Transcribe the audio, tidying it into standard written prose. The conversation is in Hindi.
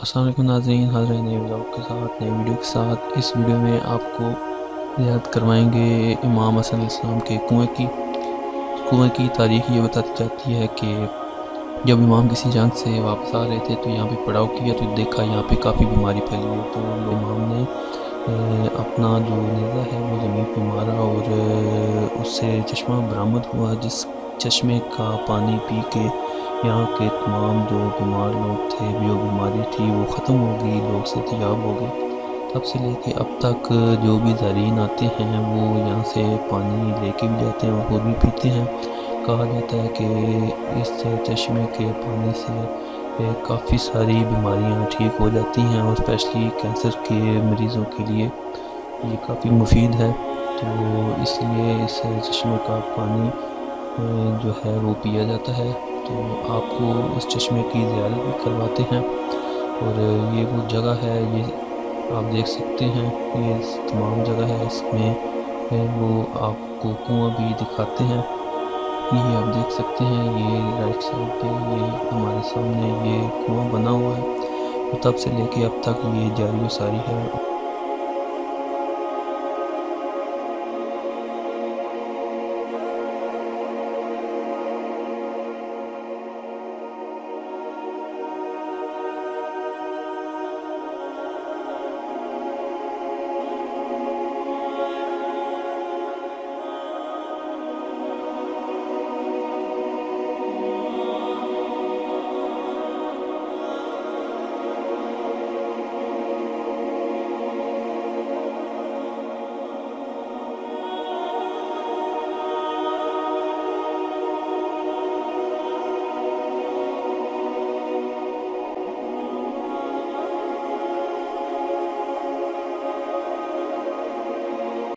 अस्सलाम वालेकुम नाज़रीन, हाज़िर हैं नए व्लॉग के साथ, नई वीडियो के साथ। इस वीडियो में आपको याद करवाएंगे इमाम हसन अलैहिस्सलाम के कुएँ की तारीख़। ये बताती जाती है कि जब इमाम किसी जंग से वापस आ रहे थे तो यहाँ पे पड़ाव किया तो देखा यहाँ पे काफ़ी बीमारी फैली है। तो इमाम ने अपना जो नेज़ा है वो ज़मीन पे मारा और उससे चश्मा बरामद हुआ, जिस चश्मे का पानी पी के यहाँ के तमाम जो बीमार लोग थे, जो बीमारी थी वो ख़त्म हो गई, लोग सेहतियाब हो गए। तब से लेके अब तक जो भी ज़ायरीन आते हैं वो यहाँ से पानी लेके भी जाते हैं और खुद भी पीते हैं। कहा जाता है कि इस चश्मे के पानी से काफ़ी सारी बीमारियाँ ठीक हो जाती हैं और स्पेशली कैंसर के मरीज़ों के लिए ये काफ़ी मुफीद है। तो इसलिए इस चश्मे का पानी जो है वो पिया जाता है। तो आपको उस चश्मे की ज़ियारत भी करवाते हैं और ये वो जगह है, ये आप देख सकते हैं, ये तमाम जगह है, इसमें वो आपको कुआँ भी दिखाते हैं। ये आप देख सकते हैं, ये राइट साइड पे ये हमारे सामने ये कुआँ बना हुआ है और तब से लेके अब तक ये जारी व सारी है।